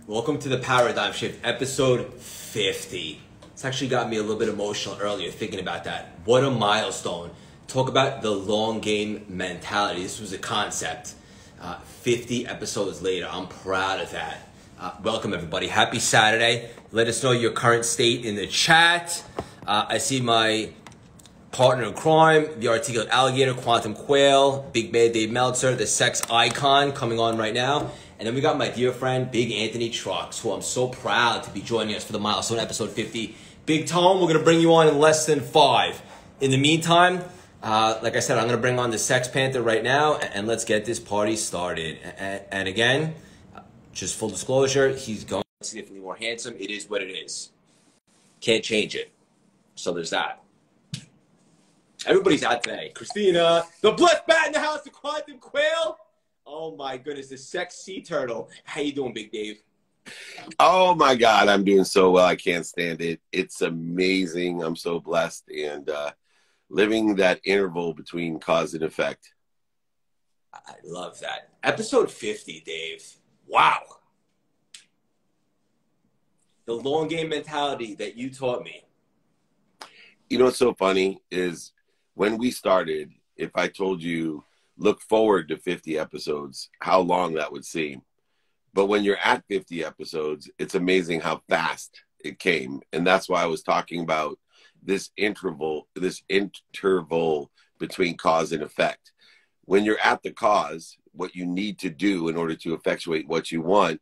Welcome to the Paradigm Shift, episode 50. It's actually got me a little bit emotional earlier thinking about that. What a milestone. Talk about the long game mentality. This was a concept. 50 episodes later, I'm proud of that. Welcome everybody. Happy Saturday. Let us know your current state in the chat. I see my partner in crime, the articulate alligator, quantum quail, big bad Dave Meltzer, the sex icon coming on right now. And then we got my dear friend, Big Anthony Trucks, who I'm so proud to be joining us for the milestone episode 50. Big Tone, we're going to bring you on in less than 5. In the meantime, like I said, I'm going to bring on the Sex Panther right now, and let's get this party started. And again, just full disclosure, he's going significantly more handsome. It is what it is. Can't change it. So there's that. Everybody's out today. Christina, the blessed bat in the house, the quantum quail. Oh my goodness, the Sex Sea Turtle. How you doing, Big Dave? Oh my God, I'm doing so well. I can't stand it. It's amazing. I'm so blessed and living that interval between cause and effect. I love that. Episode 50, Dave. Wow. The long game mentality that you taught me. You know what's so funny is when we started, if I told you, look forward to 50 episodes, how long that would seem. But when you're at 50 episodes, it's amazing how fast it came. And that's why I was talking about this interval between cause and effect. When you're at the cause, what you need to do in order to effectuate what you want,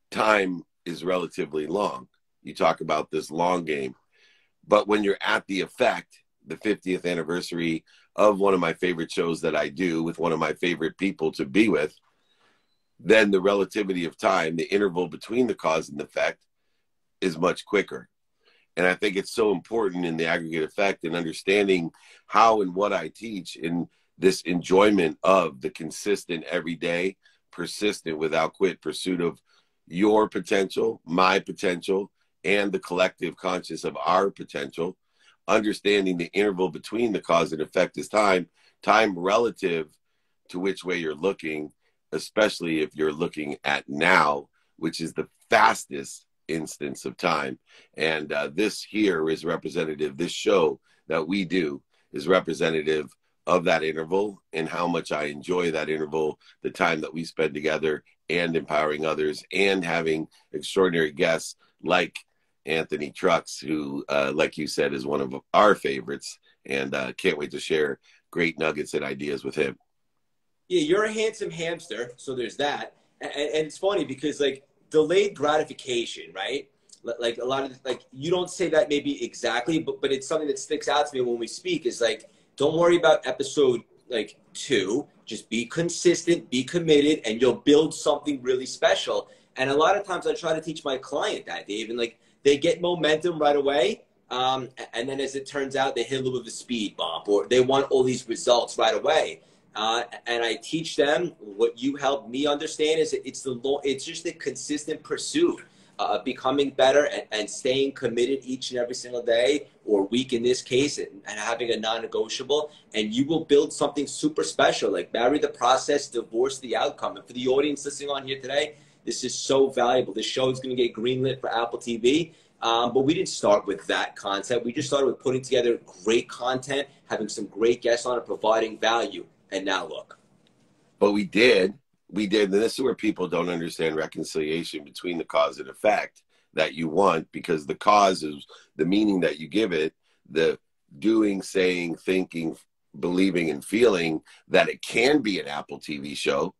time is relatively long. You talk about this long game. But when you're at the effect, the 50th anniversary of one of my favorite shows that I do with one of my favorite people to be with, then the relativity of time, the interval between the cause and the effect is much quicker. And I think it's so important in the aggregate effect and understanding how and what I teach in this enjoyment of the consistent, everyday, persistent, without quit pursuit of your potential, my potential, and the collective conscious of our potential. Understanding the interval between the cause and effect is time relative to which way you're looking, especially if you're looking at now, which is the fastest instance of time. And this here is representative, this show that we do is representative of that interval and how much I enjoy that interval, the time that we spend together and empowering others and having extraordinary guests like Anthony Trucks, who, like you said, is one of our favorites, and can't wait to share great nuggets and ideas with him. Yeah, you're a handsome hamster, so there's that. And it's funny because, like, delayed gratification, right? Like, a lot of, like, you don't say that maybe exactly, but it's something that sticks out to me when we speak is, like, don't worry about episode, 2. Just be consistent, be committed, and you'll build something really special. And a lot of times I try to teach my client that, Dave, and, like, they get momentum right away, and then as it turns out, they hit a little bit of a speed bump, or they want all these results right away. And I teach them what you helped me understand is it's just the consistent pursuit of becoming better and staying committed each and every single day or week in this case, and having a non-negotiable, and you will build something super special. Like, marry the process, divorce the outcome. And for the audience listening on here today, this is so valuable. This show is going to get greenlit for Apple TV. But we didn't start with that concept. We just started with putting together great content, having some great guests on it, providing value. And now look. But we did. And this is where people don't understand reconciliation between the cause and effect that you want, because the cause is the meaning that you give it, the doing, saying, thinking, believing, and feeling that it can be an Apple TV show.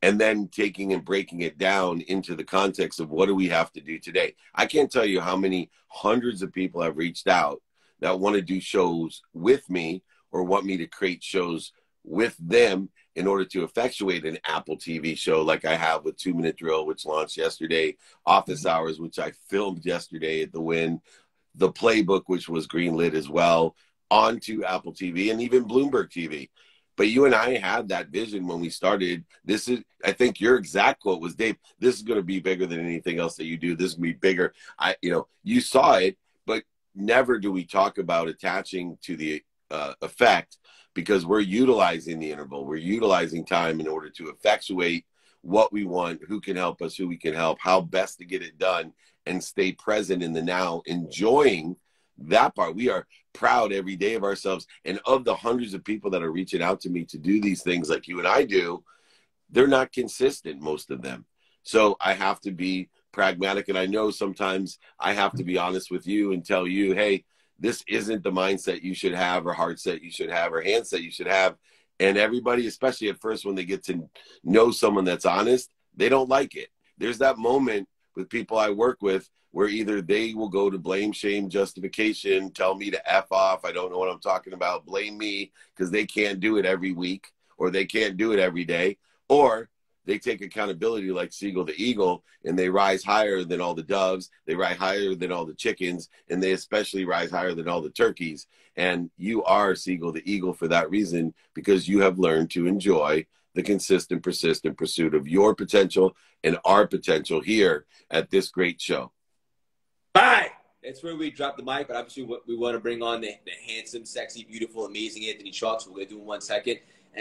And then taking and breaking it down into the context of what do we have to do today. I can't tell you how many hundreds of people have reached out that want to do shows with me or want me to create shows with them in order to effectuate an Apple TV show like I have with 2 Minute Drill, which launched yesterday, Office Hours, which I filmed yesterday at the Win, The Playbook, which was greenlit as well, onto Apple TV and even Bloomberg TV. But you and I had that vision when we started. This is, I think your exact quote was, Dave, this is going to be bigger than anything else that you do. This is going to be bigger. You saw it, but never do we talk about attaching to the effect, because we're utilizing the interval. We're utilizing time in order to effectuate what we want, who can help us, who we can help, how best to get it done, and stay present in the now, enjoying that part. We are proud every day of ourselves. And of the hundreds of people that are reaching out to me to do these things like you and I do, they're not consistent, most of them. So I have to be pragmatic. And I know sometimes I have to be honest with you and tell you, hey, this isn't the mindset you should have, or heart set you should have, or hand set you should have. And everybody, especially at first, when they get to know someone that's honest, they don't like it. There's that moment with people I work with where either they will go to blame, shame, justification, tell me to F off, I don't know what I'm talking about, blame me because they can't do it every week, or they can't do it every day, or they take accountability like Seagull the Eagle, and they rise higher than all the doves, they rise higher than all the chickens, and they especially rise higher than all the turkeys. And you are Seagull the Eagle for that reason, because you have learned to enjoy the consistent, persistent pursuit of your potential and our potential here at this great show. Bye. That's where we drop the mic, but obviously we want to bring on the handsome, sexy, beautiful, amazing Anthony Chalk, so we're going to do in 1 second.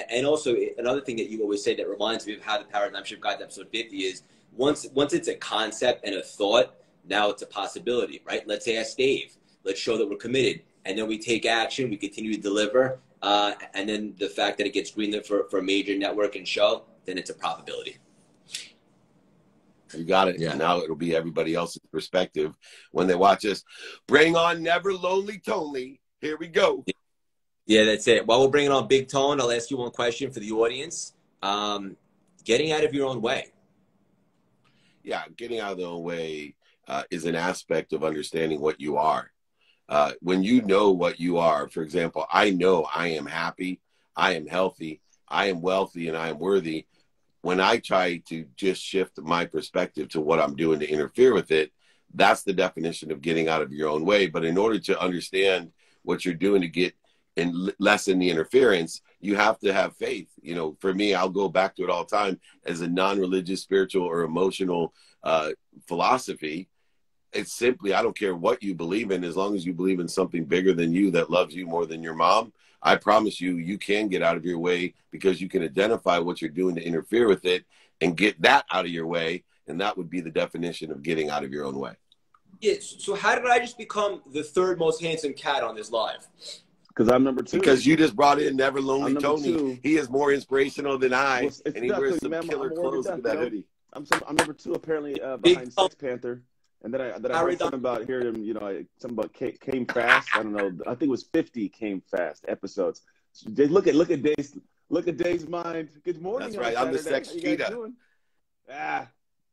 And also, another thing that you always say that reminds me of how the Paradigm Shift got to episode 50 is once it's a concept and a thought, now it's a possibility, right? Let's ask Dave. Let's show that we're committed. And then we take action. We continue to deliver. And then the fact that it gets greenlit for a major network and show, then it's a probability. You got it. Yeah. Now it'll be everybody else's perspective when they watch us. Bring on Never Lonely Tony. Here we go. Yeah, that's it. While we're bringing on Big Tone, I'll ask you one question for the audience. Getting out of your own way. Yeah, getting out of their own way is an aspect of understanding what you are. When you know what you are, for example, I know I am happy, I am healthy, I am wealthy, and I am worthy. When I try to just shift my perspective to what I'm doing to interfere with it, that's the definition of getting out of your own way. But in order to understand what you're doing to get and lessen the interference, you have to have faith. You know, for me, I'll go back to it all the time as a non-religious, spiritual, or emotional philosophy. It's simply, I don't care what you believe in, as long as you believe in something bigger than you that loves you more than your mom. I promise you, you can get out of your way, because you can identify what you're doing to interfere with it and get that out of your way. And that would be the definition of getting out of your own way. Yeah. So how did I just become the third most handsome cat on this live? Because I'm number 2. Because you just brought in Never Lonely Tony. 2. He is more inspirational than I. Well, and he wears some killer clothes with that hoodie. I'm number 2 apparently behind Sex Panther. And then I heard something about hearing him, something about came fast. I don't know. I think it was 50 came fast episodes. So look at Dave's mind. Good morning. That's right. I'm the Sex Cheetah.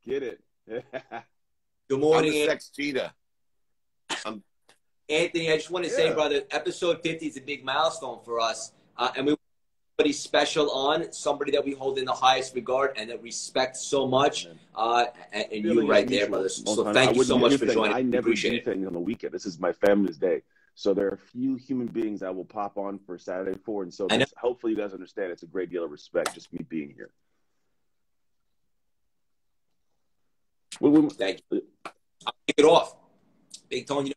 Get it. Good morning, I'm the Sex Cheetah. Anthony, I just want to say, brother, episode 50 is a big milestone for us. And we want somebody special on, somebody that we hold in the highest regard and that respect so much. And really, you right there, brother. So thank you so much for joining. I never do things on the weekend. This is my family's day. So there are a few human beings I will pop on for Saturday for. And so hopefully you guys understand it's a great deal of respect, just me being here. Thank you. I'll kick it off. Big Tone,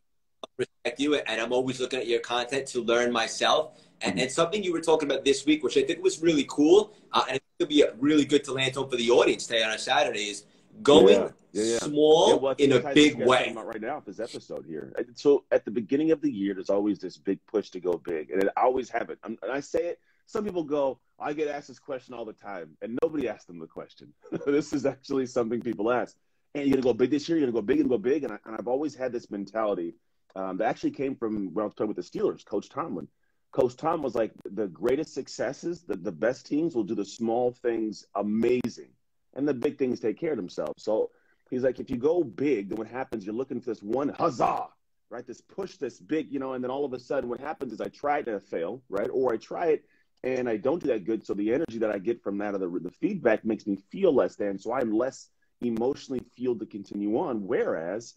respect you, and I'm always looking at your content to learn myself. And something you were talking about this week, which I think was really cool, and it could be really good to land on for the audience today on a Saturday, is going small in a big way. Right now, this episode here. So at the beginning of the year, there's always this big push to go big, and I always have it. And I say it. Some people go, I get asked this question all the time, and nobody asked them the question. This is actually something people ask. And you're gonna go big this year. You're gonna go big and go big. And I've always had this mentality that actually came from when I was playing with the Steelers, Coach Tomlin. Coach Tom was like, the greatest successes, the best teams will do the small things amazing, and the big things take care of themselves. So he's like, if you go big, then what happens, you're looking for this one huzzah, right? This push, this big, and then all of a sudden what happens is I try it and I fail, right? Or I try it and I don't do that good. So the energy that I get from that, or the feedback, makes me feel less than. So I'm less emotionally fueled to continue on. Whereas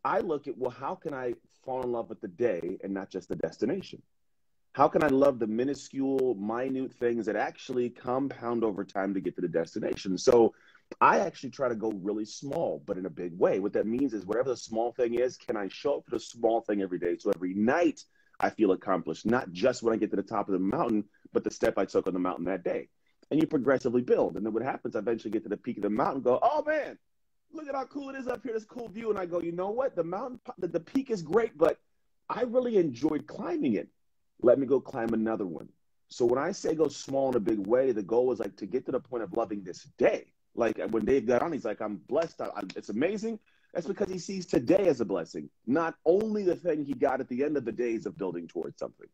I look at, well, how can I fall in love with the day and not just the destination? How can I love the minuscule, minute things that actually compound over time to get to the destination? So I actually try to go really small, but in a big way. What that means is whatever the small thing is, can I show up for the small thing every day? So every night I feel accomplished, not just when I get to the top of the mountain, but the step I took on the mountain that day. And you progressively build. And then what happens, I eventually get to the peak of the mountain and go, oh, man, look at how cool it is up here, this cool view. And I go, you know what? The peak is great, but I really enjoyed climbing it. Let me go climb another one. So when I say go small in a big way, the goal is like to get to the point of loving this day. Like when Dave got on, he's like, I'm blessed. It's amazing. That's because he sees today as a blessing, not only the thing he got at the end of the days of building towards something.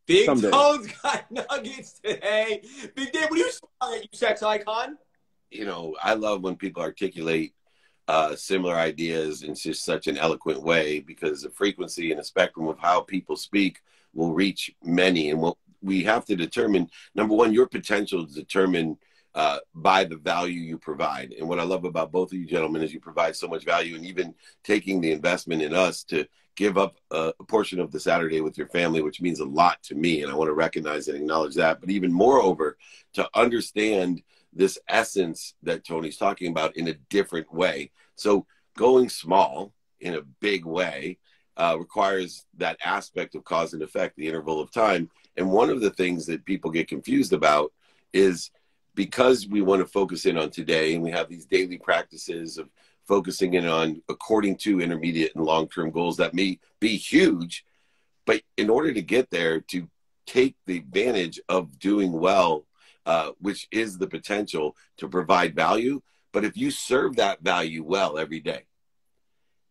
Big Tone's got nuggets today. Big Dave, what are you smiling at, you sex icon? You know, I love when people articulate similar ideas in just such an eloquent way, because the frequency and the spectrum of how people speak will reach many. And what we have to determine, number one, your potential is determined by the value you provide. And what I love about both of you gentlemen is you provide so much value, and even taking the investment in us to give up a portion of the Saturday with your family, which means a lot to me. And I want to recognize and acknowledge that. But even moreover, to understand this essence that Tony's talking about in a different way. So going small in a big way requires that aspect of cause and effect, the interval of time. And one of the things that people get confused about is, because we want to focus in on today, and we have these daily practices of focusing in on according to intermediate and long-term goals that may be huge, but in order to get there, to take the advantage of doing well, which is the potential to provide value. But if you serve that value well every day,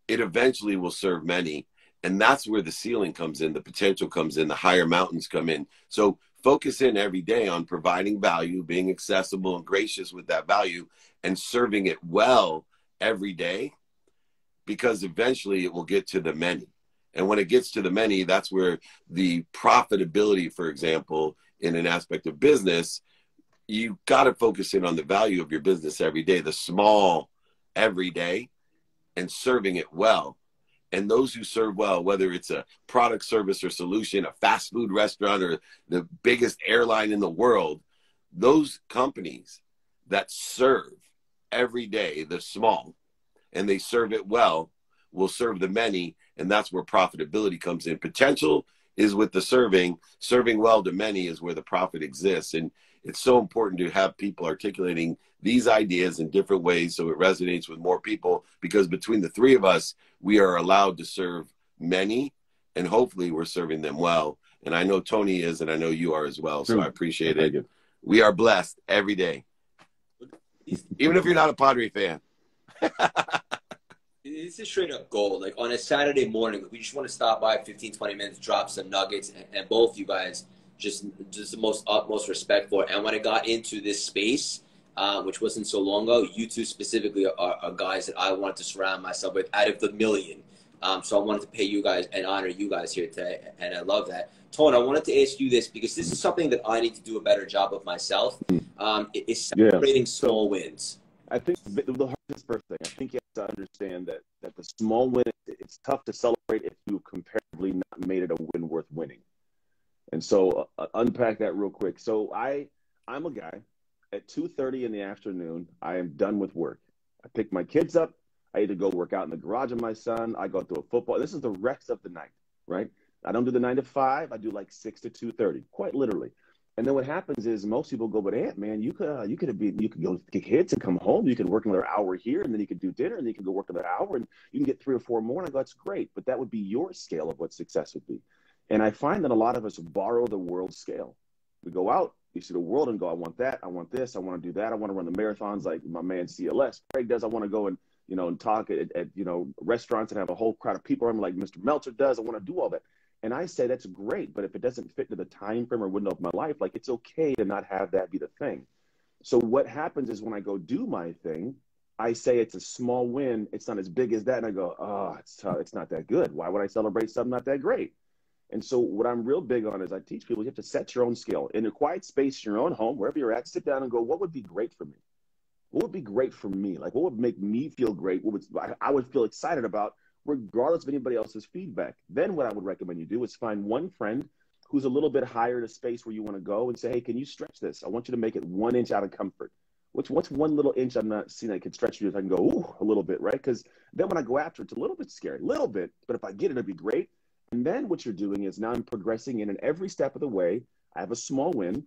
it eventually will serve many. And that's where the ceiling comes in, the potential comes in, the higher mountains come in. So focus in every day on providing value, being accessible and gracious with that value, and serving it well every day, because eventually it will get to the many. And when it gets to the many, that's where the profitability, for example, in an aspect of business, you got to focus in on the value of your business every day, the small every day, and serving it well. And those who serve well, whether it's a product, service, or solution, a fast food restaurant, or the biggest airline in the world, those companies that serve every day, the small, and they serve it well, will serve the many. And that's where profitability comes in. Potential is with the serving well to many is where the profit exists. And it's so important to have people articulating these ideas in different ways so it resonates with more people, because between the three of us, we are allowed to serve many, and hopefully we're serving them well. And I know Tony is, and I know you are as well. So I appreciate it. We are blessed every day, even if you're not a Padre fan. It's a straight up goal. Like on a Saturday morning, we just want to stop by 15, 20 minutes, drop some nuggets, and both you guys just the most utmost respect for it. And when I got into this space, which wasn't so long ago, you two specifically are guys that I wanted to surround myself with out of the million. So I wanted to pay you guys and honor you guys here today, and I love that. Tone, I wanted to ask you this, because this is something that I need to do a better job of myself. Is celebrating small wins. I think the hardest first thing, I think you have to understand that the small win, it's tough to celebrate if you comparatively not made it a win worth winning. And so unpack that real quick. So I'm a guy, at 2:30 in the afternoon, I am done with work. I pick my kids up. I either go work out in the garage with my son. I go to a football. This is the rest of the night, right? I don't do the 9 to 5. I do like 6 to 2:30, quite literally. And then what happens is most people go, but Ant, man, you could go get kids and come home. You could work another hour here, and then you could do dinner, and then you could go work another hour, and you can get 3 or 4 more. And I go, that's great, but that would be your scale of what success would be. And I find that a lot of us borrow the world scale. We go out, you see the world, and go, I want that, I want this, I want to do that, I want to run the marathons like my man CLS Craig does. I want to go and and talk at restaurants and have a whole crowd of people around me like Mr. Meltzer does. I want to do all that. And I say that's great, but if it doesn't fit into the time frame or window of my life, like it's okay to not have that be the thing. So what happens is when I go do my thing, I say it's a small win. It's not as big as that. And I go, oh, it's not that good. Why would I celebrate something not that great? And so what I'm real big on is I teach people, you have to set your own scale. In a quiet space, your own home, wherever you're at, sit down and go, what would be great for me? What would be great for me? Like, what would make me feel great? What would I would feel excited about, regardless of anybody else's feedback? Then what I would recommend you do is find one friend who's a little bit higher in a space where you want to go and say, hey, can you stretch this? I want you to make it 1 inch out of comfort. What's one little inch I'm not seeing that can stretch you? I can go, ooh, a little bit, right? Because then when I go after it, it's a little bit scary, a little bit. But if I get it, it'd be great. And And then what you're doing is now I'm progressing in, and every step of the way, I have a small win.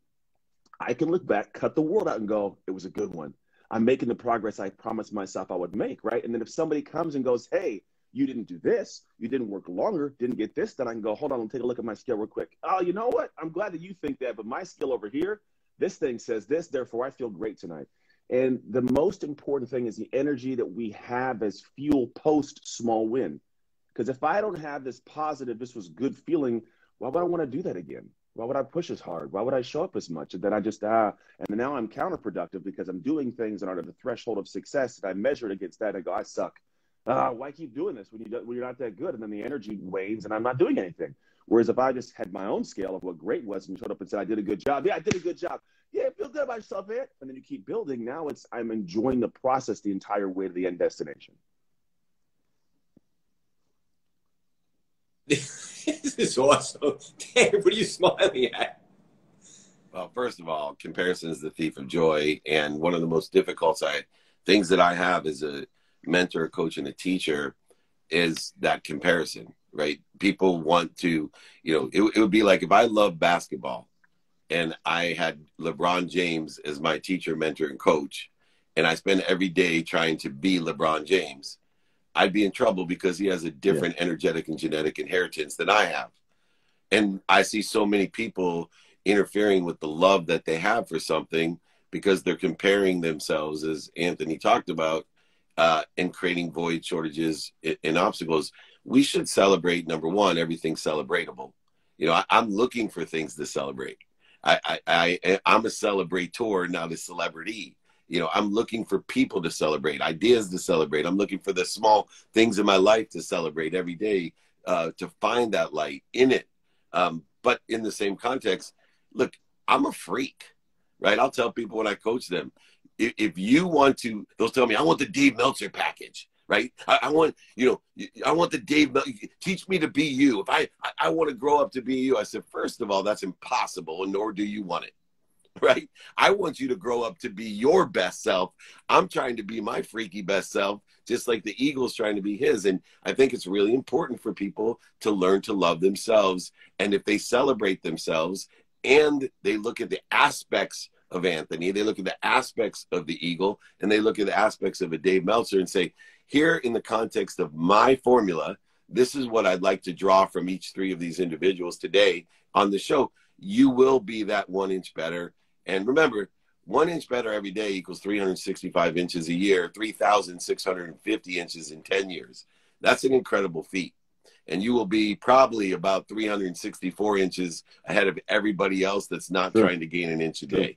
I can look back, cut the world out and go, it was a good one. I'm making the progress I promised myself I would make, right? And then if somebody comes and goes, hey, you didn't do this, you didn't work longer, didn't get this, then I can go, hold on, I'll take a look at my skill real quick. Oh, you know what? I'm glad that you think that, but my skill over here, this thing says this, therefore I feel great tonight. And the most important thing is the energy that we have as fuel post small win. Because if I don't have this positive, this was good feeling, why would I want to do that again? Why would I push as hard? Why would I show up as much? And then I just, and now I'm counterproductive because I'm doing things that aren't at the threshold of success. And I measure it against that. And I go, I suck. Why keep doing this when you're not that good? And then the energy wanes and I'm not doing anything. Whereas if I just had my own scale of what great was and showed up and said, I did a good job. Yeah, I did a good job. Yeah, feel good about yourself, man. And then you keep building. Now I'm enjoying the process the entire way to the end destination. This is awesome. Dave, what are you smiling at? Well, first of all, comparison is the thief of joy. And one of the most difficult things that I have as a mentor, coach, and a teacher is that comparison, right? People want to, it would be like if I love basketball and I had LeBron James as my teacher, mentor, and coach, and I spend every day trying to be LeBron James, I'd be in trouble because he has a different energetic and genetic inheritance than I have. And I see so many people interfering with the love that they have for something because they're comparing themselves, as Anthony talked about, and creating void, shortages, and obstacles. We should celebrate, number one, everything celebratable. I'm looking for things to celebrate. I'm a celebrator, not a celebrity. I'm looking for people to celebrate, ideas to celebrate. I'm looking for the small things in my life to celebrate every day, to find that light in it. But in the same context, look, I'm a freak, right? I'll tell people when I coach them, if you want to, they'll tell me, I want the Dave Meltzer package, right? I want the Dave, teach me to be you. If I want to grow up to be you, I said, first of all, that's impossible, and nor do you want it. Right? I want you to grow up to be your best self. I'm trying to be my freaky best self, just like the eagle's trying to be his. And I think it's really important for people to learn to love themselves. And if they celebrate themselves and they look at the aspects of Anthony, they look at the aspects of the eagle, and they look at the aspects of a Dave Meltzer and say, here in the context of my formula, this is what I'd like to draw from each three of these individuals today on the show. You will be that 1 inch better. And remember, 1 inch better every day equals 365 inches a year, 3,650 inches in 10 years. That's an incredible feat. And you will be probably about 364 inches ahead of everybody else that's not trying to gain an inch a day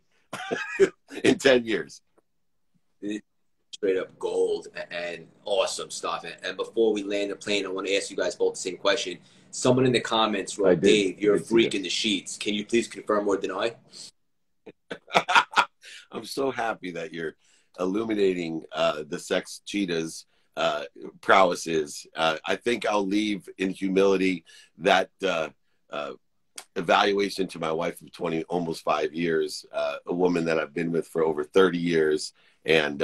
in 10 years. Straight up gold and awesome stuff. And before we land the plane, I want to ask you guys both the same question. Someone in the comments wrote, Dave, you're a freak in the sheets. Can you please confirm or deny? I'm so happy that you're illuminating the Sex Cheetah's prowesses. I think I'll leave in humility that evaluation to my wife of 20, almost 5 years, a woman that I've been with for over 30 years. And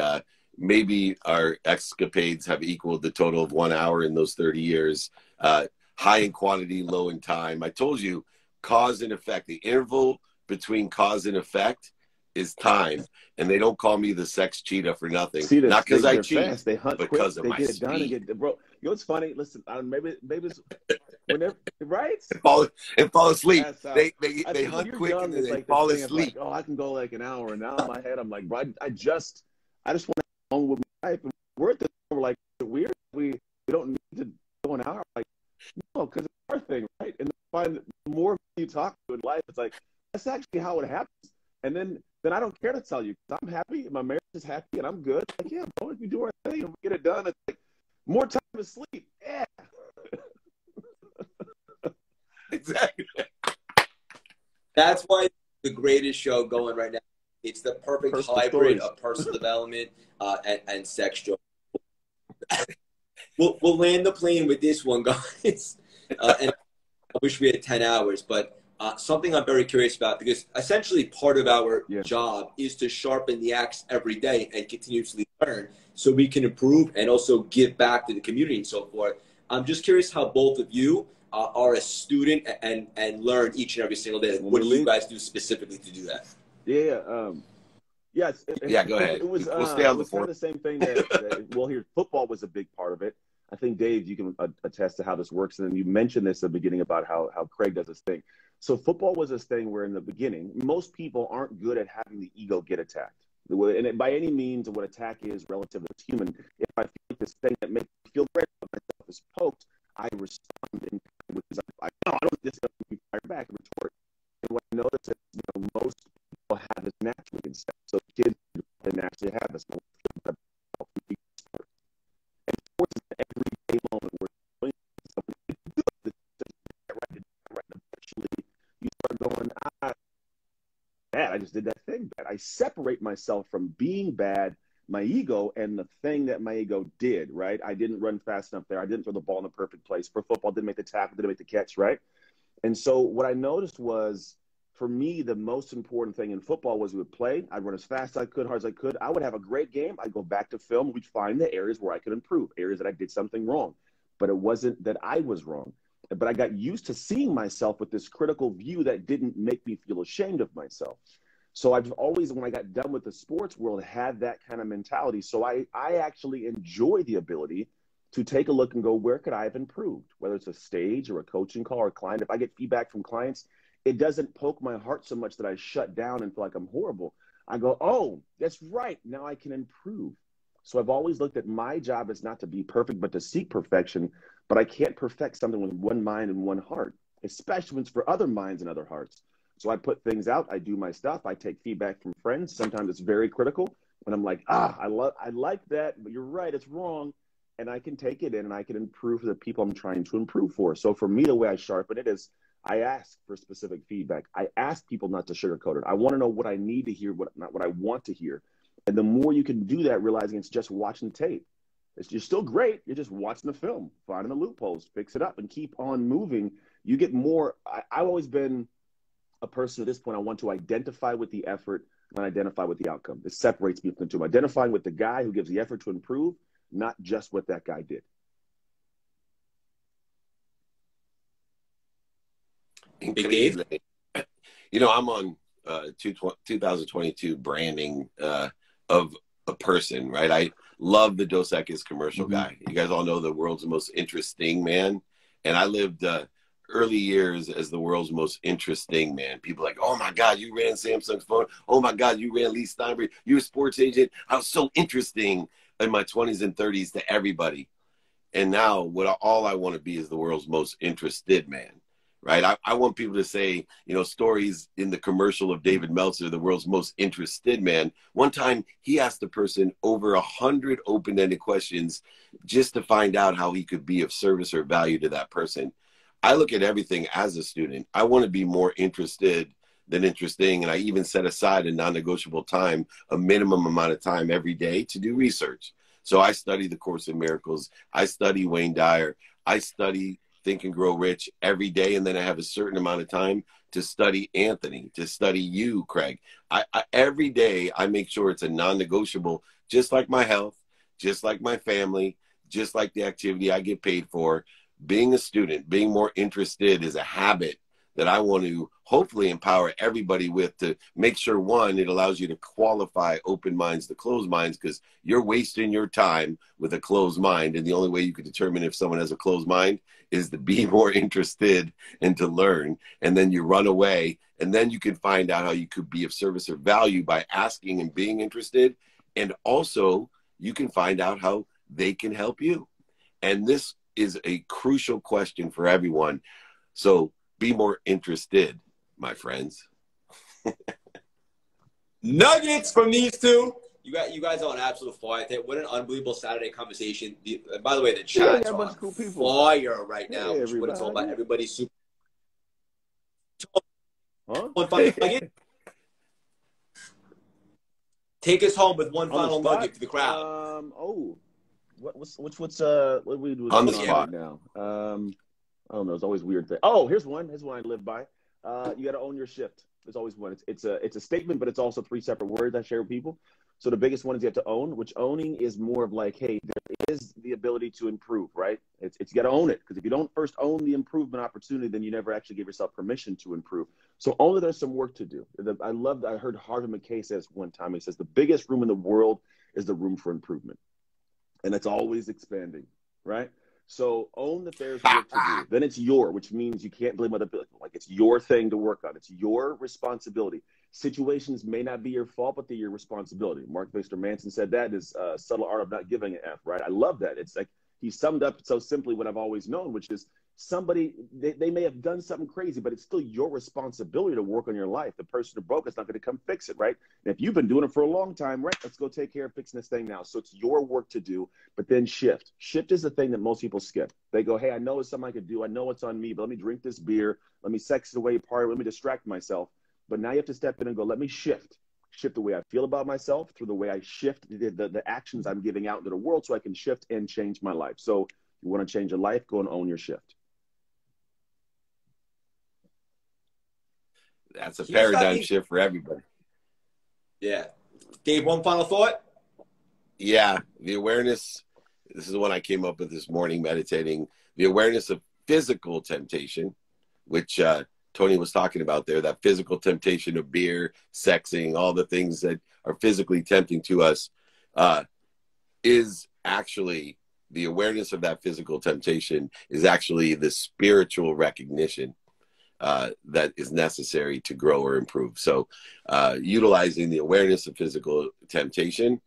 maybe our escapades have equaled the total of 1 hour in those 30 years. High in quantity, low in time. I told you, cause and effect. The interval between cause and effect is time. And they don't call me the Sex Cheetah for nothing. Not because I cheat, fast. They hunt but quick. because of they my get it speed. done and get, bro, you know what's funny? Listen, maybe it's whenever, right? And fall asleep. They hunt quick and then they fall asleep. Like, oh, I can go like an hour. And now in my head, I'm like, bro, I just want to get along with my life. And we're at this, we're like, weird. We don't need to go an hour. Like, no, because it's our thing, right? And the more you talk to in life, it's like, that's actually how it happens. And then I don't care to tell you, because I'm happy, my marriage is happy, and I'm good. Like, yeah, bro, if we do our thing and we get it done, it's like more time to sleep. Yeah. Exactly. That's why it's the greatest show going right now. It's the perfect hybrid of personal development and sex joy. We'll land the plane with this one, guys. And I wish we had 10 hours, but something I'm very curious about, because essentially part of our job is to sharpen the axe every day and continuously learn so we can improve and also give back to the community and so forth. I'm just curious how both of you are a student and learn each and every single day? Like, what do you guys do specifically to do that? Yeah, go ahead. It was We'll stay on the kind of the same thing well, here, football was a big part of it. I think, Dave, you can attest to how this works. And then you mentioned this at the beginning about how Craig does this thing. So football was this thing where in the beginning, most people aren't good at having the ego get attacked. And by any means, what attack is relative, it's human. If I feel like this thing that makes me feel great about myself is poked, I respond in kind, which is I don't this me fire back and retort. And what I notice is, most people have this naturally inside. So kids, they naturally have this. And sports is an everyday moment where something good, right, eventually you start going, bad. I just did that thing bad. I separate myself from being bad, my ego, and the thing that my ego did, right? I didn't run fast enough there. I didn't throw the ball in the perfect place. For football, didn't make the tackle, didn't make the catch, right? And so what I noticed was, for me, the most important thing in football was we would play. I'd run as fast as I could, hard as I could. I would have a great game. I'd go back to film. We'd find the areas where I could improve, areas that I did something wrong. But it wasn't that I was wrong. But I got used to seeing myself with this critical view that didn't make me feel ashamed of myself. So I've always, when I got done with the sports world, had that kind of mentality. So I actually enjoy the ability to take a look and go, where could I have improved? Whether it's a stage or a coaching call or a client. If I get feedback from clients, it doesn't poke my heart so much that I shut down and feel like I'm horrible. I go, oh, that's right. Now I can improve. So I've always looked at my job as not to be perfect, but to seek perfection. But I can't perfect something with one mind and one heart, especially when it's for other minds and other hearts. So I put things out. I do my stuff. I take feedback from friends. Sometimes it's very critical. When I'm like, I like that, but you're right, it's wrong. And I can take it in and I can improve for the people I'm trying to improve for. So for me, the way I sharpen it is I ask for specific feedback. I ask people not to sugarcoat it. I want to know what I need to hear, not what I want to hear. And the more you can do that, realizing it's just watching the tape. You're still great. You're just watching the film, finding the loopholes, fix it up, and keep on moving. You get more. I've always been a person at this point. I want to identify with the effort and identify with the outcome. It separates me from the two. I'm identifying with the guy who gives the effort to improve, not just what that guy did. Big Dave? I'm on 2022 branding of a person, right? I love the Dos Equis commercial guy. You guys all know the world's most interesting man. And I lived early years as the world's most interesting man. People like, oh my God, you ran Samsung's phone. Oh my God, you ran Lee Steinberg. You're a sports agent. I was so interesting in my 20s and 30s to everybody. And now all I want to be is the world's most interested man. Right. I want people to say, stories in the commercial of David Meltzer, the world's most interested man. One time he asked the person over 100 open-ended questions just to find out how he could be of service or value to that person. I look at everything as a student. I want to be more interested than interesting. And I even set aside a non-negotiable time, a minimum amount of time every day to do research. So I study The Course in Miracles. I study Wayne Dyer. I study Think and Grow Rich every day. And then I have a certain amount of time to study Anthony, to study you, Craig. Every day I make sure it's a non-negotiable, just like my health, just like my family, just like the activity I get paid for. Being a student, being more interested is a habit that I want to hopefully empower everybody with, to make sure, one, it allows you to qualify open minds to closed minds, because you're wasting your time with a closed mind. And the only way you can determine if someone has a closed mind is to be more interested and to learn. And then you run away, and then you can find out how you could be of service or value by asking and being interested. And also you can find out how they can help you. And this is a crucial question for everyone. So be more interested, my friends. Nuggets from these two. You guys are on absolute fire. What an unbelievable Saturday conversation. By the way, the chat's on cool fire right now, which is what it's all about. Everybody's super. Take us home with one final nugget for the crowd. What we do on the spot now? I don't know. It's always weird thing. Oh, here's one. Here's one I live by. You got to own your shift. There's always one. It's a statement, but it's also three separate words I share with people. So the biggest one is you have to own, which owning is more of like, hey, there is the ability to improve, right? It's you got to own it, because if you don't first own the improvement opportunity, then you never actually give yourself permission to improve. So own that there's some work to do. I heard Harvey McKay says one time, he says, the biggest room in the world is the room for improvement. And it's always expanding, right? So own that there's work to do. Then it's which means you can't blame other people. Like, it's your thing to work on. It's your responsibility. Situations may not be your fault, but they're your responsibility. Mark Victor Manson said that is subtle art of not giving an F, right? I love that. It's like he summed up so simply what I've always known, which is somebody, they may have done something crazy, but it's still your responsibility to work on your life. The person who broke it's not going to come fix it, right? And if you've been doing it for a long time, right, let's go take care of fixing this thing now. So it's your work to do, but then shift. Shift is the thing that most people skip. They go, hey, I know it's something I could do. I know it's on me, but let me drink this beer. Let me sex it away, party. Let me distract myself. But now you have to step in and go, let me shift the way I feel about myself through the way I shift the actions I'm giving out into the world, so I can shift and change my life. So you want to change your life, go and own your shift. That's a paradigm shift for everybody. Yeah. Dave, one final thought? Yeah. The awareness, this is the one I came up with this morning meditating, the awareness of physical temptation, which Tony was talking about there, that physical temptation of beer, sexing, all the things that are physically tempting to us, is actually, the awareness of that physical temptation is actually the spiritual recognition that is necessary to grow or improve. So utilizing the awareness of physical temptation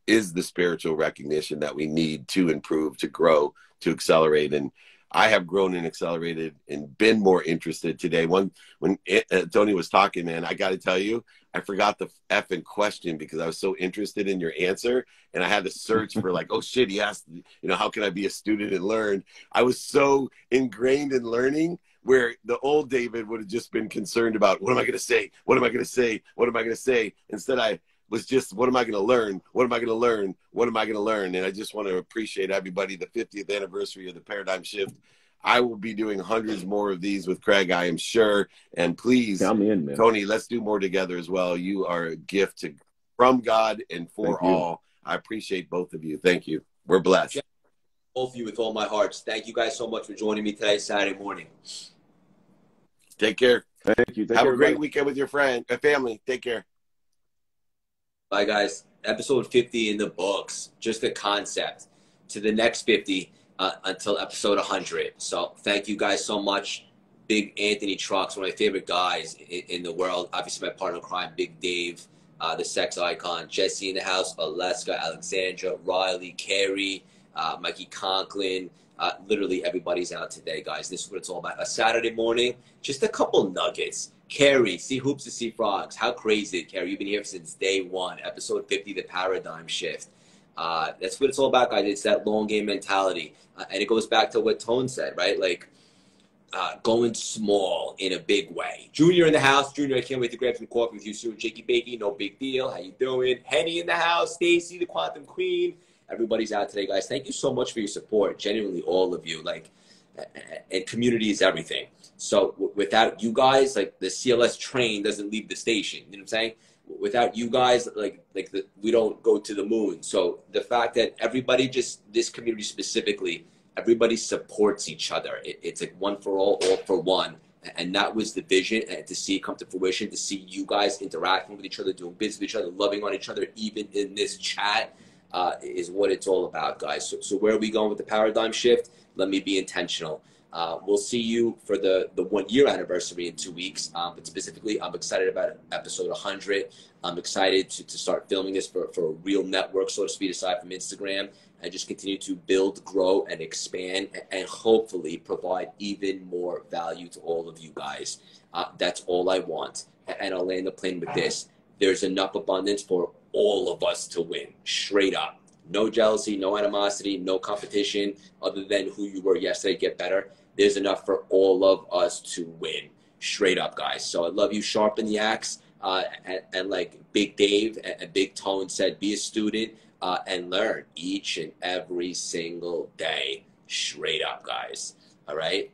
is the spiritual recognition that we need to improve, to grow, to accelerate. And I have grown and accelerated and been more interested today. When Tony was talking, man, I got to tell you, I forgot the effing question because I was so interested in your answer. And I had to search for like, oh shit, he asked, how can I be a student and learn? I was so ingrained in learning, where the old David would have just been concerned about, what am I going to say? What am I going to say? What am I going to say? Instead, I was just, what am I going to learn? What am I going to learn? What am I going to learn? And I just want to appreciate everybody, the 50th anniversary of the paradigm shift. I will be doing hundreds more of these with Craig, I am sure. And please, in, man. Tony, let's do more together as well. You are a gift from God and for all. I appreciate both of you. Thank you. We're blessed. Both of you with all my heart. Thank you guys so much for joining me today, Saturday morning. Take care. Thank you. Have a great weekend with your family. Take care. Bye, guys. Episode 50 in the books. Just a concept. To the next 50 until episode 100. So thank you guys so much. Big Anthony Trucks, one of my favorite guys in the world. Obviously, my partner in crime, Big Dave, the sex icon. Jesse in the house, Aleska, Alexandra, Riley, Carrie, Mikey Conklin. Literally everybody's out today, guys. This is what it's all about. A Saturday morning, just a couple nuggets. Carrie, see hoops to see frogs. How crazy, Carrie? You've been here since day one. Episode 50, the paradigm shift. That's what it's all about, guys. It's that long game mentality. And it goes back to what Tone said, right? Like going small in a big way. Junior in the house. Junior, I can't wait to grab some coffee with you soon. Jakey Bakey, no big deal. How you doing? Henny in the house. Stacy, the Quantum Queen. Everybody's out today, guys. Thank you so much for your support. Genuinely, all of you. And community is everything. So without you guys, like the CLS train doesn't leave the station. You know what I'm saying? Without you guys, we don't go to the moon. So the fact that everybody, just this community specifically, everybody supports each other. It's like one for all for one. And that was the vision, and to see it come to fruition, to see you guys interacting with each other, doing business with each other, loving on each other, even in this chat, is what it's all about, guys. So where are we going with the paradigm shift? Let me be intentional. We'll see you for the 1 year anniversary in 2 weeks. But specifically, I'm excited about episode 100. I'm excited to start filming this for a real network, so to speak, aside from Instagram, and just continue to build, grow, and expand, and hopefully provide even more value to all of you guys. That's all I want. And I'll land the plane with this. There's enough abundance for all of us to win, straight up. No jealousy, no animosity, no competition other than who you were yesterday. Get better. There's enough for all of us to win, straight up, guys. So I love you. Sharpen the axe. And like Big Dave and Big Tone said, be a student and learn each and every single day, straight up, guys. All right.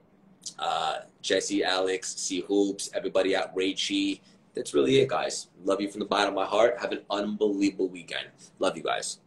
Jesse, Alex, C Hoops, everybody out, Rachie, That's really it, guys. Love you from the bottom of my heart. Have an unbelievable weekend. Love you guys.